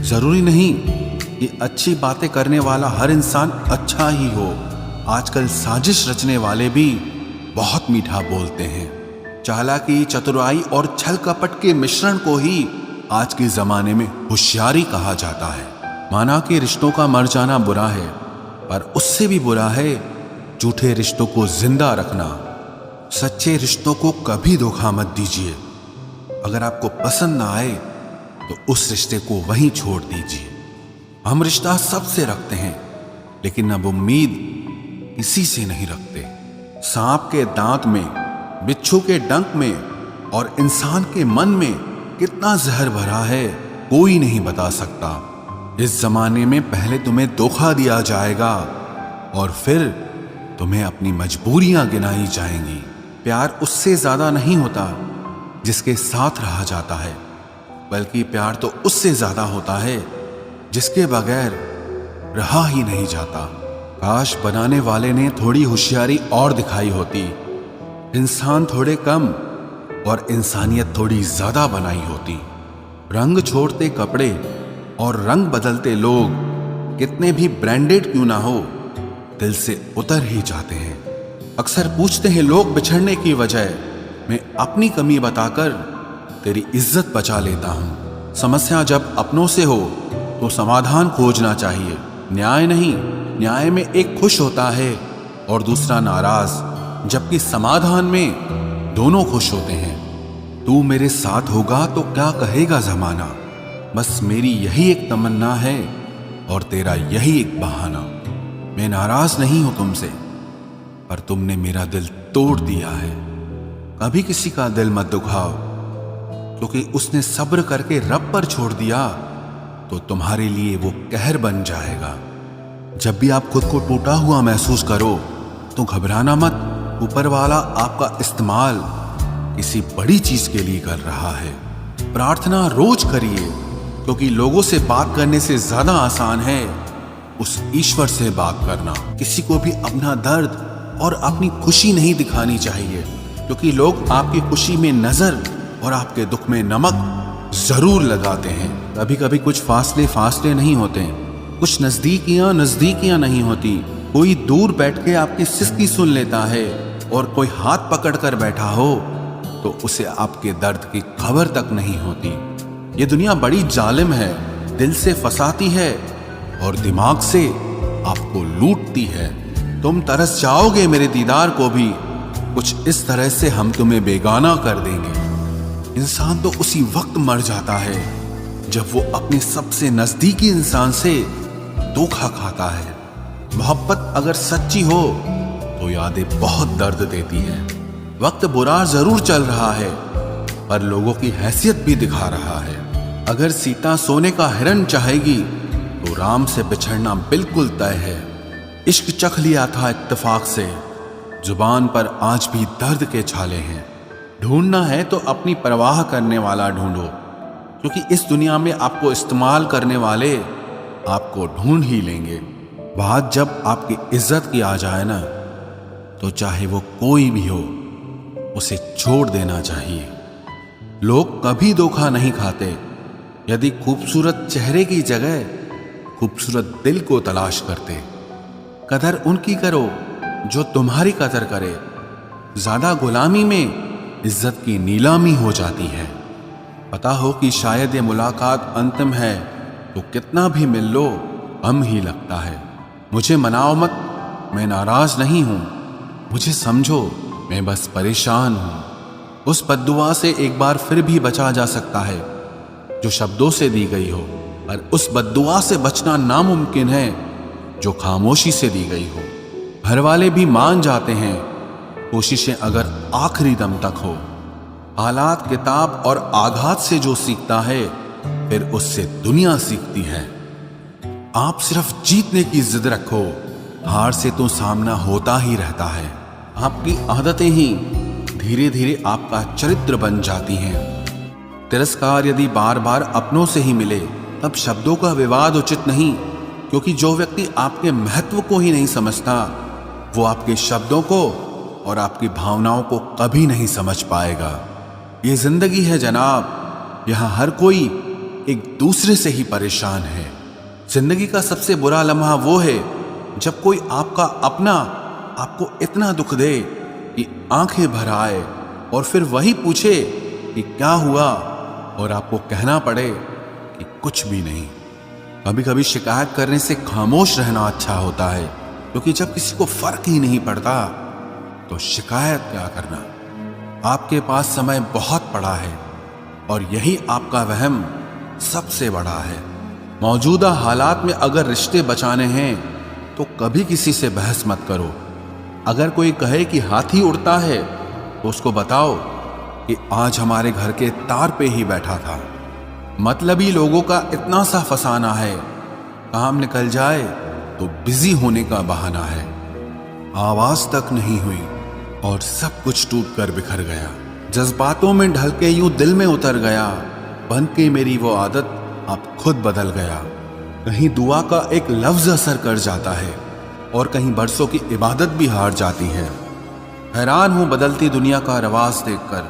जरूरी नहीं कि अच्छी बातें करने वाला हर इंसान अच्छा ही हो। आजकल साजिश रचने वाले भी बहुत मीठा बोलते हैं। चालाकी, चतुराई और छल कपट के मिश्रण को ही आज के जमाने में होशियारी कहा जाता है। माना कि रिश्तों का मर जाना बुरा है, पर उससे भी बुरा है झूठे रिश्तों को जिंदा रखना। सच्चे रिश्तों को कभी धोखा मत दीजिए। अगर आपको पसंद ना आए तो उस रिश्ते को वहीं छोड़ दीजिए। हम रिश्ता सबसे रखते हैं, लेकिन अब उम्मीद किसी से नहीं रखते। सांप के दांत में, बिच्छू के डंक में और इंसान के मन में कितना जहर भरा है कोई नहीं बता सकता। इस जमाने में पहले तुम्हें धोखा दिया जाएगा और फिर तुम्हें अपनी मजबूरियां गिनाई जाएंगी। प्यार उससे ज्यादा नहीं होता जिसके साथ रहा जाता है, बल्कि प्यार तो उससे ज्यादा होता है जिसके बगैर रहा ही नहीं जाता। काश बनाने वाले ने थोड़ी होशियारी और दिखाई होती, इंसान थोड़े कम और इंसानियत थोड़ी ज्यादा बनाई होती। रंग छोड़ते कपड़े और रंग बदलते लोग कितने भी ब्रांडेड क्यों ना हो, दिल से उतर ही जाते हैं। अक्सर पूछते हैं लोग बिछड़ने की वजह, मैं अपनी कमी बताकर तेरी इज्जत बचा लेता हूं। समस्या जब अपनों से हो तो समाधान खोजना चाहिए, न्याय नहीं। न्याय में एक खुश होता है और दूसरा नाराज, जबकि समाधान में दोनों खुश होते हैं। तू मेरे साथ होगा तो क्या कहेगा जमाना, बस मेरी यही एक तमन्ना है और तेरा यही एक बहाना। मैं नाराज नहीं हूं तुमसे, पर तुमने मेरा दिल तोड़ दिया है। कभी किसी का दिल मत दुखाओ, क्योंकि उसने सब्र करके रब पर छोड़ दिया तो तुम्हारे लिए वो कहर बन जाएगा। जब भी आप खुद को टूटा हुआ महसूस करो तो घबराना मत। ऊपर वाला आपका इस्तेमाल किसी बड़ी चीज के लिए कर रहा है। प्रार्थना रोज करिए, क्योंकि लोगों से बात करने से ज्यादा आसान है उस ईश्वर से बात करना। किसी को भी अपना दर्द और अपनी खुशी नहीं दिखानी चाहिए, क्योंकि लोग आपकी खुशी में नजर और आपके दुख में नमक जरूर लगाते हैं। कभी कभी कुछ फासले नहीं होते, कुछ नजदीकियां नहीं होती। कोई दूर बैठ के आपकी सिसकी सुन लेता है और कोई हाथ पकड़ कर बैठा हो तो उसे आपके दर्द की खबर तक नहीं होती। ये दुनिया बड़ी जालिम है, दिल से फंसाती है और दिमाग से आपको लूटती है। तुम तरस जाओगे मेरे दीदार को भी, कुछ इस तरह से हम तुम्हें बेगाना कर देंगे। इंसान तो उसी वक्त मर जाता है जब वो अपने सबसे नजदीकी इंसान से धोखा खाता है। मोहब्बत अगर सच्ची हो तो यादें बहुत दर्द देती हैं। वक्त बुरा जरूर चल रहा है, पर लोगों की हैसियत भी दिखा रहा है। अगर सीता सोने का हिरण चाहेगी तो राम से बिछड़ना बिल्कुल तय है। इश्क चख लिया था इत्तेफाक से, जुबान पर आज भी दर्द के छाले हैं। ढूंढना है तो अपनी परवाह करने वाला ढूंढो, क्योंकि इस दुनिया में आपको इस्तेमाल करने वाले आपको ढूंढ ही लेंगे। बात जब आपकी इज्जत की आ जाए ना, तो चाहे वो कोई भी हो, उसे छोड़ देना चाहिए। लोग कभी धोखा नहीं खाते। यदि खूबसूरत चेहरे की जगह खूबसूरत दिल को तलाश करते। कदर उनकी करो जो तुम्हारी कदर करे। ज्यादा गुलामी में इज्जत की नीलामी हो जाती है। पता हो कि शायद ये मुलाकात अंतिम है, तो कितना भी मिल लो गम ही लगता है। मुझे मनाओ मत, मैं नाराज नहीं हूं। मुझे समझो, मैं बस परेशान हूं। उस बद्दुआ से एक बार फिर भी बचा जा सकता है जो शब्दों से दी गई हो, पर उस बद्दुआ से बचना नामुमकिन है जो खामोशी से दी गई हो। घर वाले भी मान जाते हैं, कोशिशें अगर आखिरी दम तक हो। हालात, किताब और आघात से जो सीखता है, फिर उससे दुनिया सीखती है। आप सिर्फ जीतने की जिद रखो, हार से तो सामना होता ही रहता है। आपकी आदतें ही धीरे धीरे आपका चरित्र बन जाती हैं। तिरस्कार यदि बार बार अपनों से ही मिले, तब शब्दों का विवाद उचित नहीं, क्योंकि जो व्यक्ति आपके महत्व को ही नहीं समझता, वो आपके शब्दों को और आपकी भावनाओं को कभी नहीं समझ पाएगा। ये जिंदगी है जनाब, यहाँ हर कोई एक दूसरे से ही परेशान हैं। जिंदगी का सबसे बुरा लम्हा वो है जब कोई आपका अपना आपको इतना दुख दे कि आंखें भर आए और फिर वही पूछे कि क्या हुआ और आपको कहना पड़े कि कुछ भी नहीं। कभी कभी शिकायत करने से खामोश रहना अच्छा होता है, क्योंकि जब किसी को फर्क ही नहीं पड़ता तो शिकायत क्या करना। आपके पास समय बहुत पड़ा है और यही आपका वहम सबसे बड़ा है। मौजूदा हालात में अगर रिश्ते बचाने हैं तो कभी किसी से बहस मत करो। अगर कोई कहे कि हाथी उड़ता है तो उसको बताओ कि आज हमारे घर के तार पे ही बैठा था। मतलबी लोगों का इतना सा फसाना है, काम निकल जाए तो बिजी होने का बहाना है। आवाज तक नहीं हुई और सब कुछ टूट कर बिखर गया। जज्बातों में ढल के यूं दिल में उतर गया, बन के मेरी वो आदत अब खुद बदल गया। कहीं दुआ का एक लफ्ज असर कर जाता है और कहीं बरसों की इबादत भी हार जाती है। हैरान हूं बदलती दुनिया का रवाज देखकर,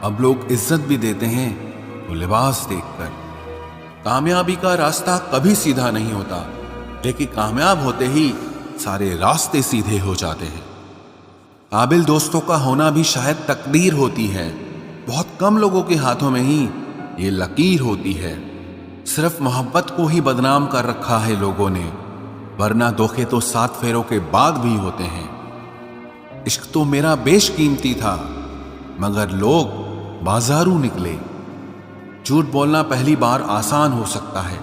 अब लोग इज्जत भी देते हैं तो लिबास देखकर। कामयाबी का रास्ता कभी सीधा नहीं होता, लेकिन कामयाब होते ही सारे रास्ते सीधे हो जाते हैं। काबिल दोस्तों का होना भी शायद तकदीर होती है। बहुत कम लोगों के हाथों में ही ये लकीर होती है। सिर्फ मोहब्बत को ही बदनाम कर रखा है लोगों ने, वरना धोखे तो 7 फेरों के बाद भी होते हैं। इश्क तो मेरा बेशकीमती था, मगर लोग बाजारू निकले। झूठ बोलना पहली बार आसान हो सकता है,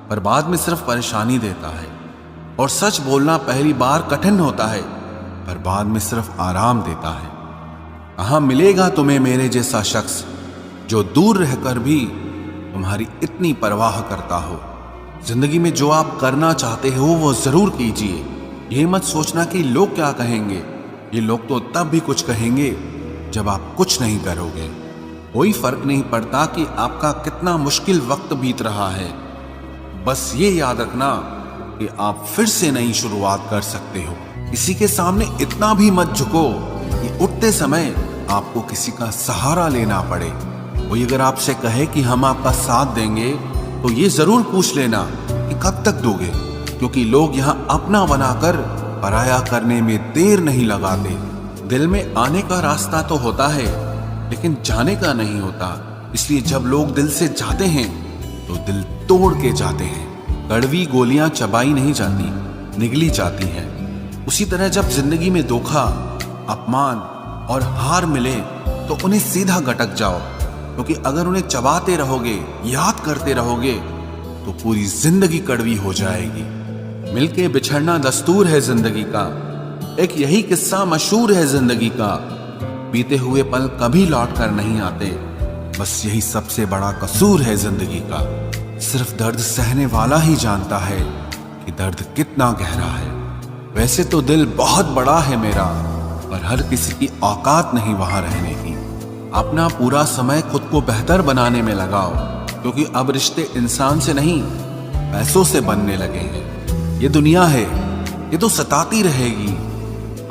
पर बाद में सिर्फ परेशानी देता है। और सच बोलना पहली बार कठिन होता है, पर बाद में सिर्फ आराम देता है। कहाँ मिलेगा तुम्हें मेरे जैसा शख्स जो दूर रहकर भी तुम्हारी इतनी परवाह करता हो। जिंदगी में जो आप करना चाहते हो वो जरूर कीजिए। ये मत सोचना कि लोग क्या कहेंगे। ये लोग तो तब भी कुछ कहेंगे जब आप कुछ नहीं करोगे। कोई फर्क नहीं पड़ता कि आपका कितना मुश्किल वक्त बीत रहा है। बस ये याद रखना कि आप फिर से नई शुरुआत कर सकते हो। किसी के सामने इतना भी मत झुको कि उठते समय आपको किसी का सहारा लेना पड़े। कोई अगर आपसे कहे कि हम आपका साथ देंगे तो ये जरूर पूछ लेना कि कब तक दोगे, क्योंकि लोग यहाँ अपना बनाकर पराया करने में देर नहीं लगाते। दिल में आने का रास्ता तो होता है, लेकिन जाने का नहीं होता। इसलिए जब लोग दिल से जाते हैं तो दिल तोड़ के जाते हैं। कड़वी गोलियां चबाई नहीं जाती, निगली जाती हैं। उसी तरह जब जिंदगी में धोखा, अपमान और हार मिले तो उन्हें सीधा गटक जाओ, क्योंकि अगर उन्हें चबाते रहोगे, याद करते रहोगे तो पूरी जिंदगी कड़वी हो जाएगी। मिलके बिछड़ना दस्तूर है जिंदगी का, एक यही किस्सा मशहूर है जिंदगी का। बीते हुए पल कभी लौट कर नहीं आते, बस यही सबसे बड़ा कसूर है जिंदगी का। सिर्फ दर्द सहने वाला ही जानता है कि दर्द कितना गहरा है। वैसे तो दिल बहुत बड़ा है मेरा, पर हर किसी की औकात नहीं वहां रहने की। अपना पूरा समय खुद को बेहतर बनाने में लगाओ, क्योंकि अब रिश्ते इंसान से नहीं पैसों से बनने लगे हैं। ये दुनिया है, ये तो सताती रहेगी।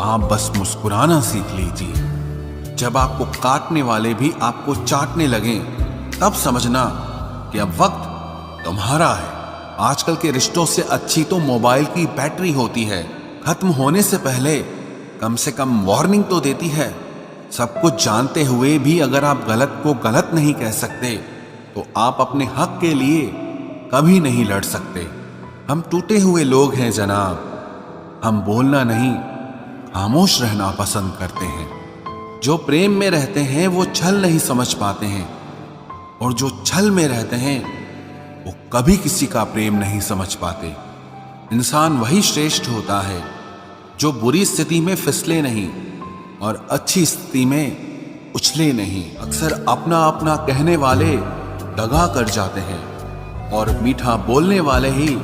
आप बस मुस्कुराना सीख लीजिए। जब आपको काटने वाले भी आपको चाटने लगे, तब समझना कि अब वक्त तुम्हारा है। आजकल के रिश्तों से अच्छी तो मोबाइल की बैटरी होती है, खत्म होने से पहले कम से कम वार्निंग तो देती है। सब कुछ जानते हुए भी अगर आप गलत को गलत नहीं कह सकते तो आप अपने हक के लिए कभी नहीं लड़ सकते। हम टूटे हुए लोग हैं जनाब, हम बोलना नहीं खामोश रहना पसंद करते हैं। जो प्रेम में रहते हैं वो छल नहीं समझ पाते हैं, और जो छल में रहते हैं वो कभी किसी का प्रेम नहीं समझ पाते। इंसान वही श्रेष्ठ होता है जो बुरी स्थिति में फिसले नहीं और अच्छी स्थिति में उछले नहीं। अक्सर अपना अपना कहने वाले दगा कर जाते हैं, और मीठा बोलने वाले ही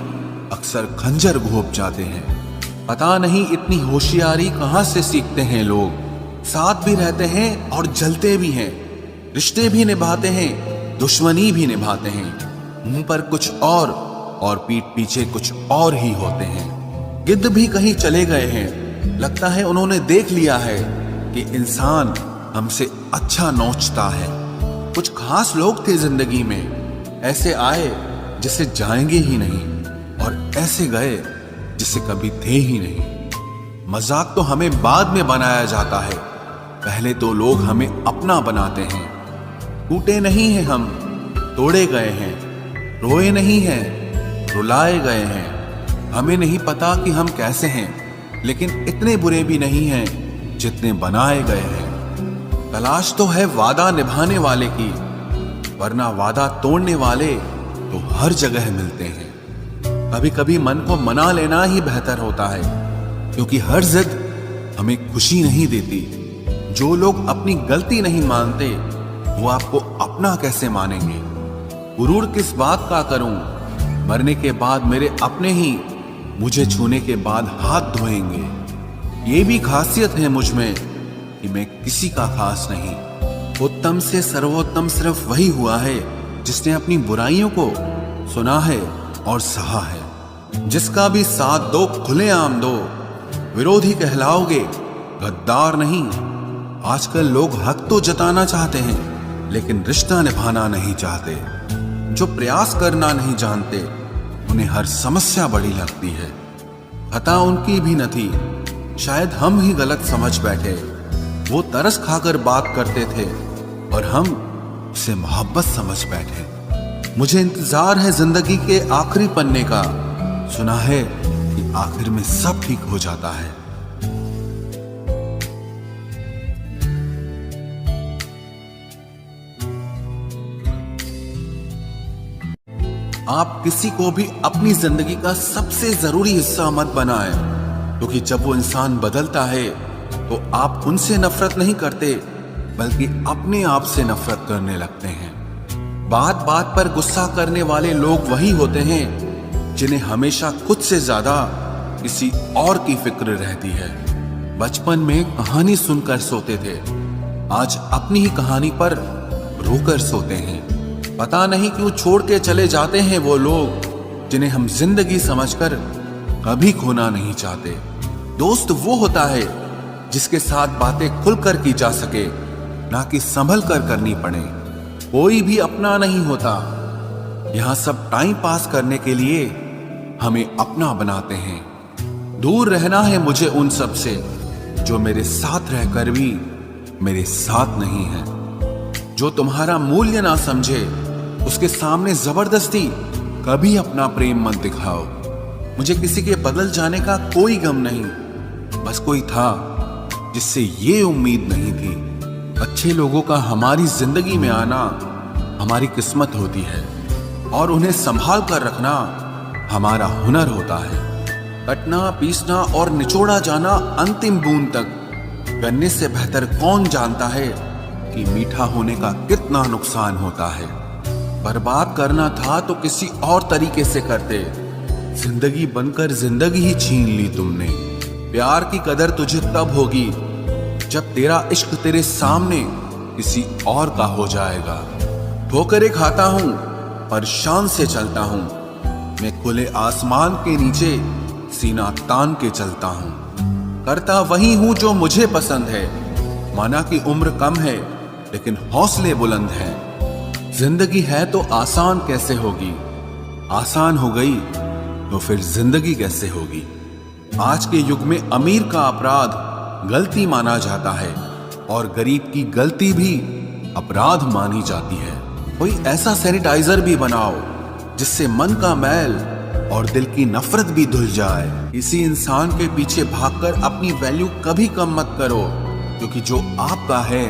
अक्सर खंजर घोंप जाते हैं। पता नहीं इतनी होशियारी कहाँ से सीखते हैं लोग। साथ भी रहते हैं और जलते भी हैं, रिश्ते भी निभाते हैं, दुश्मनी भी निभाते हैं। मुंह पर कुछ और पीठ पीछे कुछ और ही होते हैं। गिद्ध भी कहीं चले गए हैं, लगता है उन्होंने देख लिया है कि इंसान हमसे अच्छा नोचता है। कुछ खास लोग थे जिंदगी में, ऐसे आए जिसे जाएंगे ही नहीं, और ऐसे गए जिसे कभी थे ही नहीं। मजाक तो हमें बाद में बनाया जाता है, पहले तो लोग हमें अपना बनाते हैं। टूटे नहीं हैं हम, तोड़े गए हैं। रोए नहीं हैं, रुलाए गए हैं। हमें नहीं पता कि हम कैसे हैं, लेकिन इतने बुरे भी नहीं हैं जितने बनाए गए हैं। तलाश तो है वादा निभाने वाले की, वरना वादा तोड़ने वाले तो हर जगह मिलते हैं। कभी कभी मन को मना लेना ही बेहतर होता है, क्योंकि हर जिद हमें खुशी नहीं देती। जो लोग अपनी गलती नहीं मानते, वो आपको अपना कैसे मानेंगे? गुरूर किस बात का करूं? मरने के बाद मेरे अपने ही मुझे छूने के बाद हाथ धोएंगे। ये भी खासियत है मुझ में कि मैं किसी का खास नहीं। उत्तम से सर्वोत्तम सिर्फ वही हुआ है जिसने अपनी बुराइयों को सुना है और सहा है। जिसका भी साथ दो खुलेआम दो, विरोधी कहलाओगे, गद्दार नहीं। आजकल लोग हक तो जताना चाहते हैं, लेकिन रिश्ता निभाना नहीं चाहते। जो प्रयास करना नहीं जानते, उन्हें हर समस्या बड़ी लगती है। खता उनकी भी न थी, शायद हम ही गलत समझ बैठे। वो तरस खाकर बात करते थे और हम उसे मोहब्बत समझ बैठे। मुझे इंतजार है जिंदगी के आखिरी पन्ने का। सुना है कि आखिर में सब ठीक हो जाता है। आप किसी को भी अपनी जिंदगी का सबसे जरूरी हिस्सा मत बनाएं, क्योंकि जब वो इंसान बदलता है तो आप उनसे नफरत नहीं करते, बल्कि अपने आप से नफरत करने लगते हैं। बात बात पर गुस्सा करने वाले लोग वही होते हैं जिन्हें हमेशा खुद से ज्यादा किसी और की फिक्र रहती है। बचपन में कहानी सुनकर सोते थे, आज अपनी ही कहानी पर रोकर सोते हैं। पता नहीं क्यों छोड़ के चले जाते हैं वो लोग जिन्हें हम जिंदगी समझकर कभी खोना नहीं चाहते। दोस्त वो होता है जिसके साथ बातें खुलकर की जा सके, ना कि संभल कर करनी पड़े। कोई भी अपना नहीं होता। यहां सब टाइम पास करने के लिए हमें अपना बनाते हैं। दूर रहना है मुझे उन सब से जो मेरे साथ रहकर भी मेरे साथ नहीं है। जो तुम्हारा मूल्य ना समझे, उसके सामने जबरदस्ती कभी अपना प्रेम मत दिखाओ। मुझे किसी के बदल जाने का कोई गम नहीं, बस कोई था जिससे ये उम्मीद नहीं थी। अच्छे लोगों का हमारी जिंदगी में आना हमारी किस्मत होती है, और उन्हें संभाल कर रखना हमारा हुनर होता है। कटना, पीसना और निचोड़ा जाना अंतिम बूंद तक करने से बेहतर कौन जानता है कि मीठा होने का कितना नुकसान होता है। बर्बाद करना था तो किसी और तरीके से करते। जिंदगी बनकर जिंदगी ही छीन ली तुमने। प्यार की कदर तुझे तब होगी जब तेरा इश्क तेरे सामने किसी और का हो जाएगा। ठोकरें खाता हूं पर शान से चलता हूं। मैं खुले आसमान के नीचे सीना तान के चलता हूं। करता वही हूं जो मुझे पसंद है। माना कि उम्र कम है, लेकिन हौसले बुलंद हैं। जिंदगी है तो आसान कैसे होगी? आसान हो गई तो फिर जिंदगी कैसे होगी? आज के युग में अमीर का अपराध गलती माना जाता है, और गरीब की गलती भी अपराध मानी जाती है। कोई ऐसा सैनिटाइजर भी बनाओ जिससे मन का मैल और दिल की नफरत भी धुल जाए। किसी इंसान के पीछे भागकर अपनी वैल्यू कभी कम मत करो, क्योंकि जो आपका है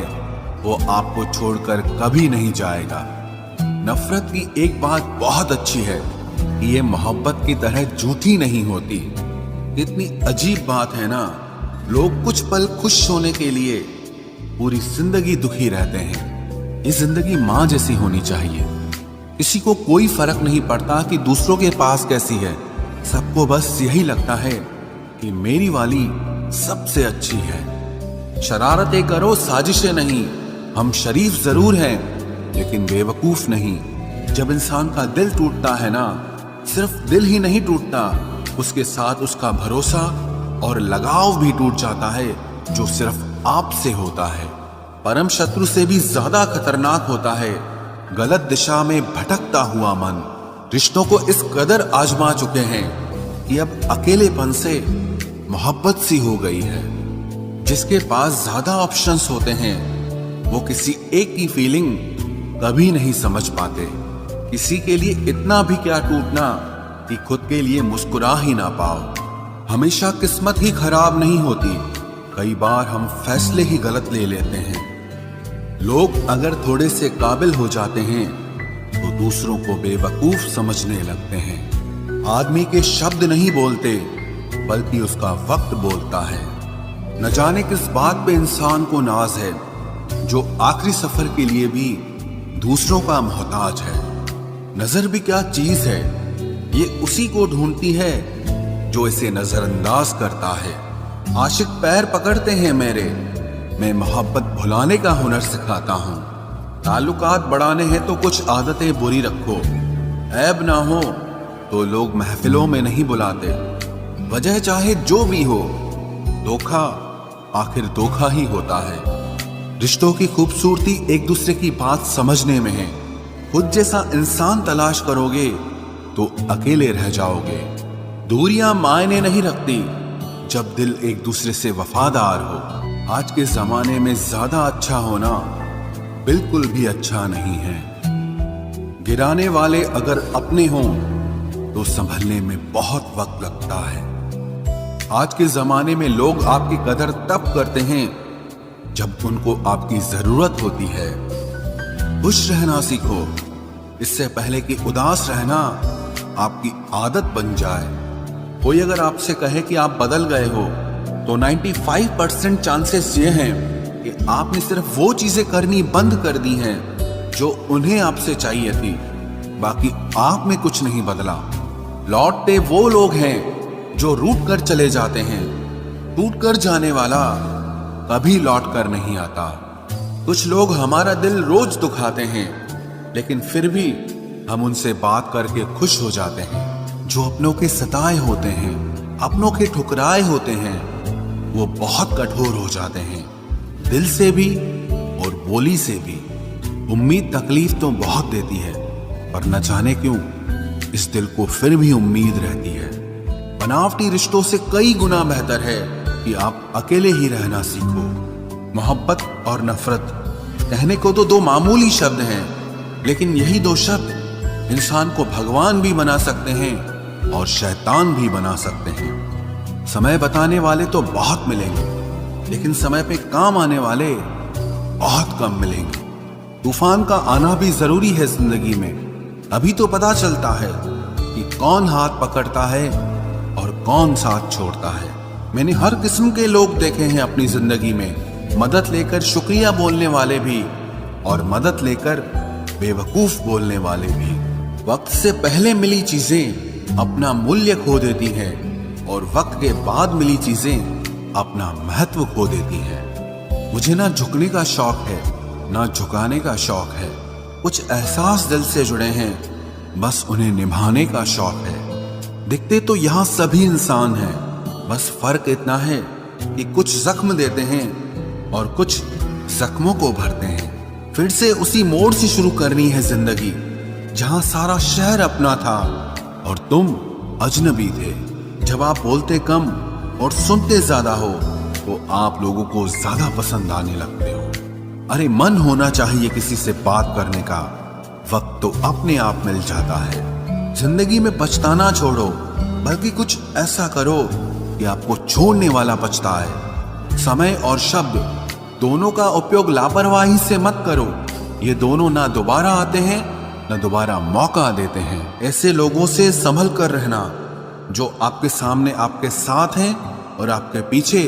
वो आपको छोड़कर कभी नहीं जाएगा। नफरत की एक बात बहुत अच्छी है कि ये मोहब्बत की तरह झूठी नहीं होती। कितनी अजीब बात है ना, लोग कुछ पल खुश होने के लिए पूरी जिंदगी दुखी रहते हैं। ये जिंदगी माँ जैसी होनी चाहिए। किसी को कोई फर्क नहीं पड़ता कि दूसरों के पास कैसी है। सबको बस यही लगता है कि मेरी वाली सबसे अच्छी है। शरारतें करो, साजिशें नहीं। हम शरीफ जरूर हैं, लेकिन बेवकूफ नहीं। जब इंसान का दिल टूटता है ना, सिर्फ दिल ही नहीं टूटता, उसके साथ उसका भरोसा और लगाव भी टूट जाता है, जो सिर्फ आपसे होता है। परम शत्रु से भी ज्यादा खतरनाक होता है गलत दिशा में भटकता हुआ मन रिश्तों को इस कदर आजमा चुके हैं कि अब अकेलेपन से मोहब्बत सी हो गई है। जिसके पास ज्यादा ऑप्शंस होते हैं वो किसी एक की फीलिंग कभी नहीं समझ पाते। किसी के लिए इतना भी क्या टूटना कि खुद के लिए मुस्कुरा ही ना पाओ। हमेशा किस्मत ही खराब नहीं होती, कई बार हम फैसले ही गलत ले लेते हैं। लोग अगर थोड़े से काबिल हो जाते हैं तो दूसरों को बेवकूफ समझने लगते हैं। आदमी के शब्द नहीं बोलते बल्कि उसका वक्त बोलता है। न जाने किस बात पे इंसान को नाज है जो आखिरी सफर के लिए भी दूसरों का मोहताज है। नजर भी क्या चीज है, ये उसी को ढूंढती है जो इसे नजरअंदाज करता है। आशिक पैर पकड़ते हैं मेरे, मैं मोहब्बत भुलाने का हुनर सिखाता हूँ। ताल्लुकात बढ़ाने हैं तो कुछ आदतें बुरी रखो, ऐब ना हो तो लोग महफिलों में नहीं बुलाते। वजह चाहे जो भी हो, धोखा आखिर धोखा ही होता है। रिश्तों की खूबसूरती एक दूसरे की बात समझने में है। खुद जैसा इंसान तलाश करोगे तो अकेले रह जाओगे। दूरियां मायने नहीं रखती जब दिल एक दूसरे से वफादार हो। आज के जमाने में ज्यादा अच्छा होना बिल्कुल भी अच्छा नहीं है। गिराने वाले अगर अपने हों तो संभलने में बहुत वक्त लगता है। आज के जमाने में लोग आपकी कदर तब करते हैं जब उनको आपकी जरूरत होती है। खुश रहना सीखो, इससे पहले कि उदास रहना आपकी आदत बन जाए। कोई अगर आपसे कहे कि आप बदल गए हो तो 95% चांसेस ये हैं कि आपने सिर्फ वो चीजें करनी बंद कर दी हैं जो उन्हें आपसे चाहिए थी। बाकी आप में कुछ नहीं बदला। लौटते वो लोग हैं जो रूठ कर चले जाते हैं। टूट कर जाने वाला कभी लौट कर नहीं आता। कुछ लोग हमारा दिल रोज दुखाते हैं लेकिन फिर भी हम उनसे बात करके खुश हो जाते हैं। जो अपनों के सताए होते हैं, अपनों के ठुकराए होते हैं, वो बहुत कठोर हो जाते हैं, दिल से भी और बोली से भी। उम्मीद तकलीफ तो बहुत देती है पर न जाने क्यों इस दिल को फिर भी उम्मीद रहती है। बनावटी रिश्तों से कई गुना बेहतर है कि आप अकेले ही रहना सीखो। मोहब्बत और नफरत कहने को तो दो मामूली शब्द हैं, लेकिन यही दो शब्द इंसान को भगवान भी बना सकते हैं और शैतान भी बना सकते हैं। समय बताने वाले तो बहुत मिलेंगे, लेकिन समय पे काम आने वाले बहुत कम मिलेंगे। तूफान का आना भी जरूरी है जिंदगी में, अभी तो पता चलता है कि कौन हाथ पकड़ता है और कौन साथ छोड़ता है। मैंने हर किस्म के लोग देखे हैं अपनी जिंदगी में, मदद लेकर शुक्रिया बोलने वाले भी और मदद लेकर बेवकूफ बोलने वाले भी। वक्त से पहले मिली चीजें अपना मूल्य खो देती हैं और वक्त के बाद मिली चीजें अपना महत्व खो देती हैं। मुझे ना झुकने का शौक है ना झुकाने का शौक है। कुछ एहसास दिल से जुड़े हैं, बस उन्हें निभाने का शौक है। दिखते तो यहाँ सभी इंसान हैं, बस फर्क इतना है कि कुछ जख्म देते हैं और कुछ जख्मों को भरते हैं। फिर से उसी मोड़ से शुरू करनी है जिंदगी जहां सारा शहर अपना था और तुम अजनबी थे। जब आप बोलते कम और सुनते ज्यादा हो तो आप लोगों को ज्यादा पसंद आने लगते हो। अरे मन होना चाहिए किसी से बात करने का, वक्त तो अपने आप मिल जाता है। जिंदगी में पछताना छोड़ो, बल्कि कुछ ऐसा करो कि आपको छोड़ने वाला पछताए। समय और शब्द दोनों का उपयोग लापरवाही से मत करो, ये दोनों ना दोबारा आते हैं ना दोबारा मौका देते हैं। ऐसे लोगों से संभल कर रहना जो आपके सामने आपके साथ हैं और आपके पीछे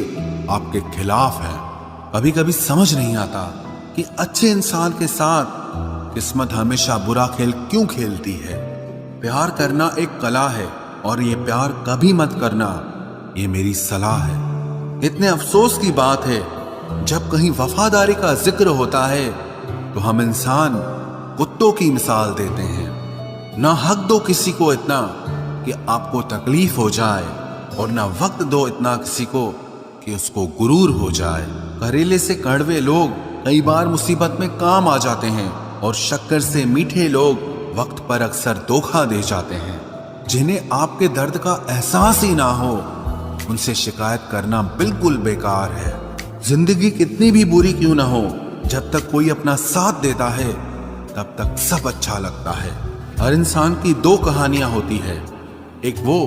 आपके खिलाफ हैं। कभी कभी समझ नहीं आता कि अच्छे इंसान के साथ किस्मत हमेशा बुरा खेल क्यों खेलती है। प्यार करना एक कला है और ये प्यार कभी मत करना, ये मेरी सलाह है। इतने अफसोस की बात है जब कहीं वफादारी का जिक्र होता है तो हम इंसान कुत्तों की मिसाल देते हैं। ना हक दो किसी को इतना कि आपको तकलीफ हो जाए और ना वक्त दो इतना किसी को कि उसको गुरूर हो जाए। करेले से कड़वे लोग कई बार मुसीबत में काम आ जाते हैं, और शक्कर से मीठे लोग वक्त पर अक्सर धोखा दे जाते हैं। जिन्हें आपके दर्द का एहसास ही ना हो, उनसे शिकायत करना बिल्कुल बेकार है। जिंदगी कितनी भी बुरी क्यों ना हो, जब तक कोई अपना साथ देता है तब तक सब अच्छा लगता है। हर इंसान की दो कहानियां होती है, एक वो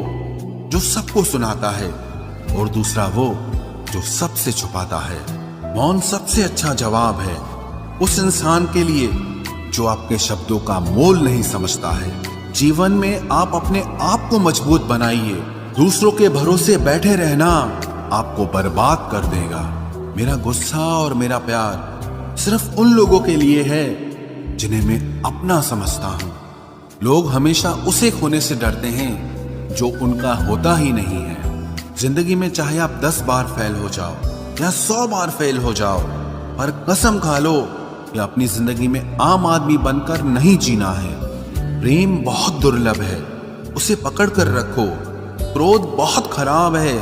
जो सबको सुनाता है और दूसरा वो जो सबसे छुपाता है। मौन सबसे अच्छा जवाब है उस इंसान के लिए जो आपके शब्दों का मोल नहीं समझता है। जीवन में आप अपने आप को मजबूत बनाइए। दूसरों के भरोसे बैठे रहना आपको बर्बाद कर देगा। मेरा गुस्सा और मेरा प्यार सिर्फ उन लोगों के लिए है जिन्हें मैं अपना समझता हूं। लोग हमेशा उसे खोने से डरते हैं जो उनका होता ही नहीं है। जिंदगी में चाहे आप 10 बार फेल हो जाओ या 100 बार फेल हो जाओ, पर कसम खा लो कि अपनी जिंदगी में आम आदमी बनकर नहीं जीना है। प्रेम बहुत दुर्लभ है, उसे पकड़ कर रखो। क्रोध बहुत खराब है,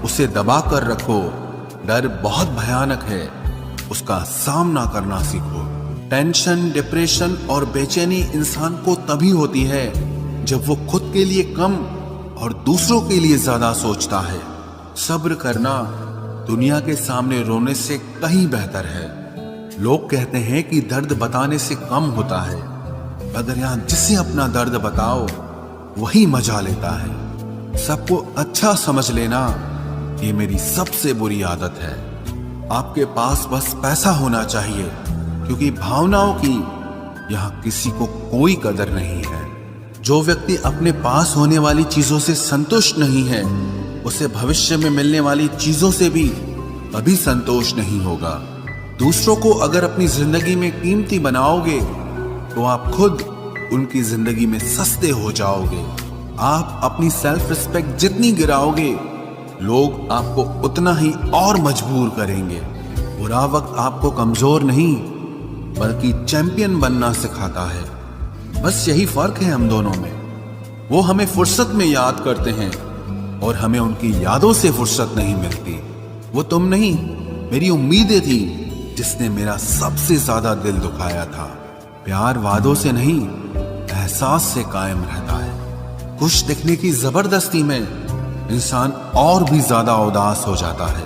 उसे दबा कर रखो। डर बहुत भयानक है, उसका सामना करना सीखो। टेंशन, डिप्रेशन और बेचैनी इंसान को तभी होती है जब वो खुद के लिए कम और दूसरों के लिए ज्यादा सोचता है। सब्र करना दुनिया के सामने रोने से कहीं बेहतर है। लोग कहते हैं कि दर्द बताने से कम होता है, अगर यहां जिसे अपना दर्द बताओ वही मजा लेता है। सबको अच्छा समझ लेना ये मेरी सबसे बुरी आदत है। आपके पास बस पैसा होना चाहिए, क्योंकि भावनाओं की यहां किसी को कोई कदर नहीं है। जो व्यक्ति अपने पास होने वाली चीजों से संतुष्ट नहीं है, उसे भविष्य में मिलने वाली चीजों से भी कभी संतोष नहीं होगा। दूसरों को अगर अपनी जिंदगी में कीमती बनाओगे तो आप खुद उनकी जिंदगी में सस्ते हो जाओगे। आप अपनी सेल्फ रिस्पेक्ट जितनी गिराओगे, लोग आपको उतना ही और मजबूर करेंगे। बुरा वक्त आपको कमजोर नहीं बल्कि चैंपियन बनना सिखाता है। बस यही फर्क है हम दोनों में। वो हमें फुर्सत में याद करते हैं और हमें उनकी यादों से फुर्सत नहीं मिलती। वो तुम नहीं, मेरी उम्मीदें थी जिसने मेरा सबसे ज्यादा दिल दुखाया था। प्यार वादों से नहीं, एहसास से कायम रहता है। खुश दिखने की जबरदस्ती में इंसान और भी ज्यादा उदास हो जाता है।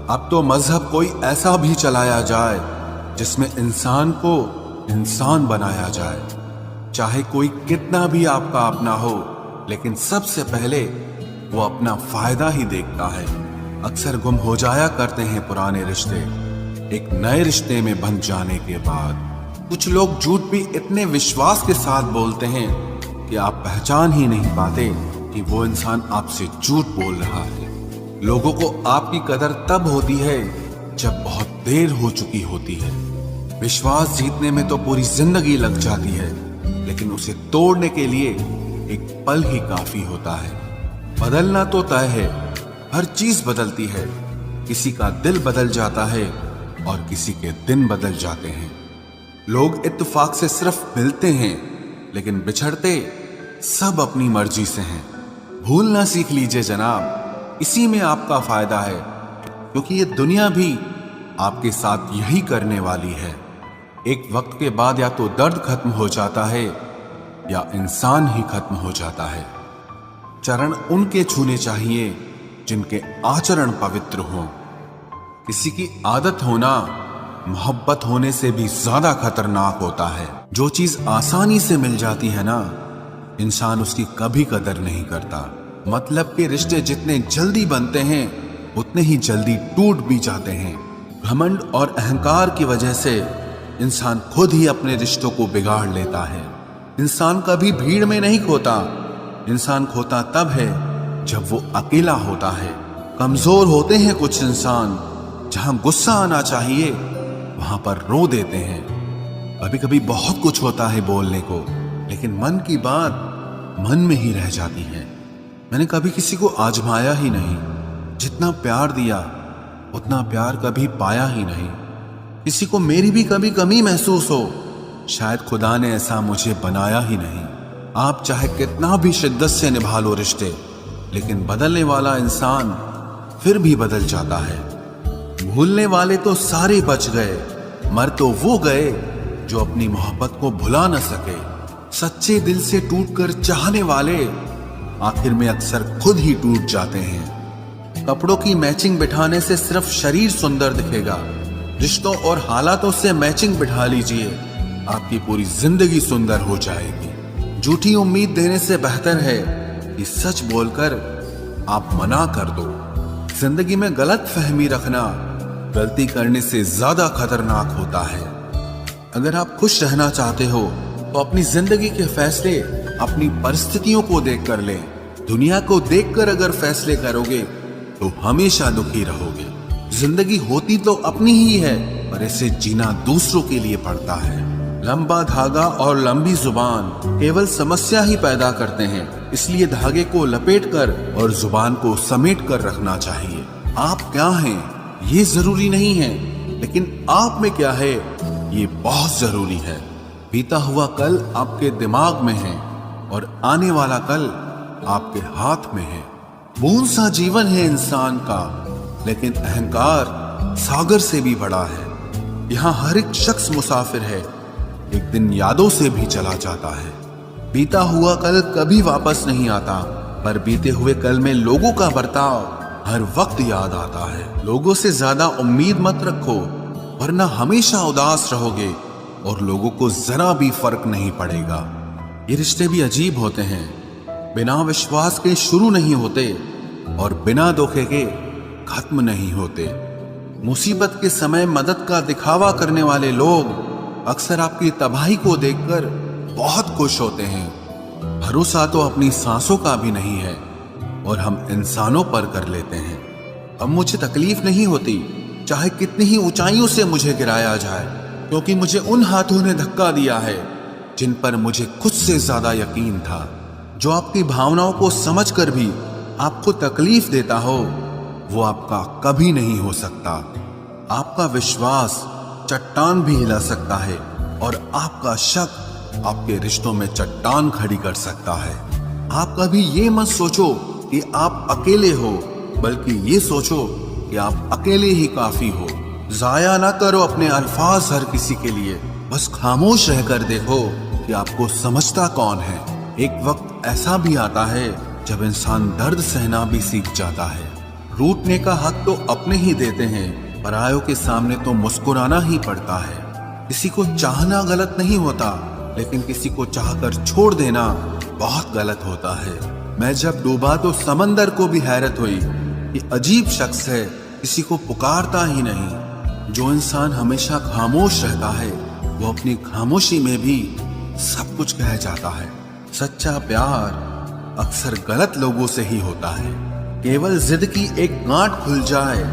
अब तो मजहब कोई ऐसा भी चलाया जाए जिसमें इंसान को इंसान बनाया जाए। चाहे कोई कितना भी आपका अपना हो, लेकिन सबसे पहले वो अपना फायदा ही देखता है। अक्सर गुम हो जाया करते हैं पुराने रिश्ते एक नए रिश्ते में बंध जाने के बाद। कुछ लोग झूठ भी इतने विश्वास के साथ बोलते हैं कि आप पहचान ही नहीं पाते कि वो इंसान आपसे झूठ बोल रहा है। लोगों को आपकी कदर तब होती है जब बहुत देर हो चुकी होती है। विश्वास जीतने में तो पूरी जिंदगी लग जाती है, लेकिन उसे तोड़ने के लिए एक पल ही काफी होता है। बदलना तो तय है, हर चीज बदलती है। किसी का दिल बदल जाता है और किसी के दिन बदल जाते हैं। लोग इत्तेफाक से सिर्फ मिलते हैं, लेकिन बिछड़ते सब अपनी मर्जी से हैं। भूलना सीख लीजिए जनाब, इसी में आपका फायदा है, क्योंकि ये दुनिया भी आपके साथ यही करने वाली है। एक वक्त के बाद या तो दर्द खत्म हो जाता है या इंसान ही खत्म हो जाता है। चरण उनके छूने चाहिए जिनके आचरण पवित्र हों। किसी की आदत होना मोहब्बत होने से भी ज्यादा खतरनाक होता है। जो चीज आसानी से मिल जाती है ना, इंसान उसकी कभी कदर नहीं करता। मतलब के रिश्ते जितने जल्दी बनते हैं उतने ही जल्दी टूट भी जाते हैं। घमंड और अहंकार की वजह से इंसान खुद ही अपने रिश्तों को बिगाड़ लेता है। इंसान कभी भीड़ में नहीं खोता, इंसान खोता तब है जब वो अकेला होता है। कमजोर होते हैं कुछ इंसान, जहां गुस्सा आना चाहिए वहां पर रो देते हैं। कभी कभी बहुत कुछ होता है बोलने को, लेकिन मन की बात मन में ही रह जाती है। मैंने कभी किसी को आजमाया ही नहीं। जितना प्यार दिया उतना प्यार कभी पाया ही नहीं। किसी को मेरी भी कभी कमी महसूस हो, शायद खुदा ने ऐसा मुझे बनाया ही नहीं। आप चाहे कितना भी शिद्दत से निभा लो रिश्ते, लेकिन बदलने वाला इंसान फिर भी बदल जाता है। भूलने वाले तो सारे बच गए, मर तो वो गए जो अपनी मोहब्बत को भुला न सके। सच्चे दिल से टूटकर चाहने वाले आखिर में अक्सर खुद ही टूट जाते हैं। कपड़ों की मैचिंग बिठाने से सिर्फ शरीर सुंदर दिखेगा, रिश्तों और हालातों से मैचिंग बिठा लीजिए, आपकी पूरी जिंदगी सुंदर हो जाएगी। झूठी उम्मीद देने से बेहतर है कि सच बोलकर आप मना कर दो। जिंदगी में गलत फहमी रखना गलती करने से ज्यादा खतरनाक होता है। अगर आप खुश रहना चाहते हो तो अपनी जिंदगी के फैसले अपनी परिस्थितियों को देखकर लें। दुनिया को देखकर अगर फैसले करोगे तो हमेशा दुखी रहोगे। जिंदगी होती तो अपनी ही है, पर इसे जीना दूसरों के लिए पड़ता है। लंबा धागा और लंबी जुबान केवल समस्या ही पैदा करते हैं, इसलिए धागे को लपेटकर और जुबान को समेट कर रखना चाहिए। आप क्या हैं ये जरूरी नहीं है, लेकिन आप में क्या है ये बहुत जरूरी है। बीता हुआ कल आपके दिमाग में है और आने वाला कल आपके हाथ में है। बूंद सा जीवन है इंसान का, लेकिन अहंकार सागर से भी बड़ा है। यहाँ हर एक शख्स मुसाफिर है, एक दिन यादों से भी चला जाता है। बीता हुआ कल कभी वापस नहीं आता, पर बीते हुए कल में लोगों का बर्ताव हर वक्त याद आता है। लोगों से ज्यादा उम्मीद मत रखो, वरना हमेशा उदास रहोगे और लोगों को जरा भी फर्क नहीं पड़ेगा। ये रिश्ते भी अजीब होते हैं, बिना विश्वास के शुरू नहीं होते और बिना धोखे के खत्म नहीं होते। मुसीबत के समय मदद का दिखावा करने वाले लोग अक्सर आपकी तबाही को देखकर बहुत खुश होते हैं। भरोसा तो अपनी सांसों का भी नहीं है और हम इंसानों पर कर लेते हैं। अब मुझे तकलीफ नहीं होती चाहे कितनी ही ऊंचाइयों से मुझे गिराया जाए, क्योंकि मुझे उन हाथों ने धक्का दिया है जिन पर मुझे खुद से ज्यादा यकीन था। जो आपकी भावनाओं को समझकर भी आपको तकलीफ देता हो वो आपका कभी नहीं हो सकता। आपका विश्वास चट्टान भी हिला सकता है और आपका शक आपके रिश्तों में चट्टान खड़ी कर सकता है। आप कभी ये मत सोचो कि आप अकेले हो, बल्कि ये सोचो कि आप अकेले ही काफी हो। जाया ना करो अपने अल्फाज हर किसी के लिए, बस खामोश रहकर देखो कि आपको समझता कौन है। एक वक्त ऐसा भी आता है जब इंसान दर्द सहना भी सीख जाता है। रूठने का हक तो अपने ही देते हैं, परायों के सामने तो मुस्कुराना ही पड़ता है। किसी को चाहना गलत नहीं होता, लेकिन किसी को चाहकर छोड़ देना बहुत गलत होता है। मैं जब डूबा तो समंदर को भी हैरत हुई कि अजीब शख्स है, किसी को पुकारता ही नहीं। जो इंसान हमेशा खामोश रहता है वो अपनी खामोशी में भी सब कुछ कह जाता है। सच्चा प्यार अक्सर गलत लोगों से ही होता है। केवल जिद की एक गांठ खुल जाए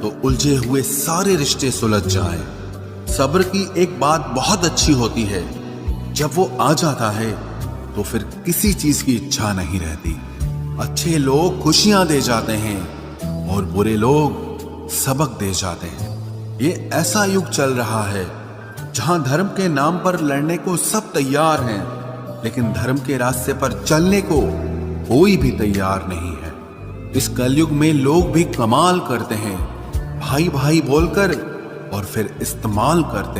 तो उलझे हुए सारे रिश्ते सुलझ जाएं। सब्र की एक बात बहुत अच्छी होती है, जब वो आ जाता है तो फिर किसी चीज की इच्छा नहीं रहती। अच्छे लोग खुशियां दे जाते हैं और बुरे लोग सबक दे जाते हैं। ये ऐसा युग चल रहा है जहां धर्म के नाम पर लड़ने को सब तैयार हैं, लेकिन धर्म के रास्ते पर चलने को कोई भी तैयार नहीं है। इस कलयुग में लोग भी कमाल करते हैं, भाई भाई बोलकर और फिर इस्तेमाल करते हैं।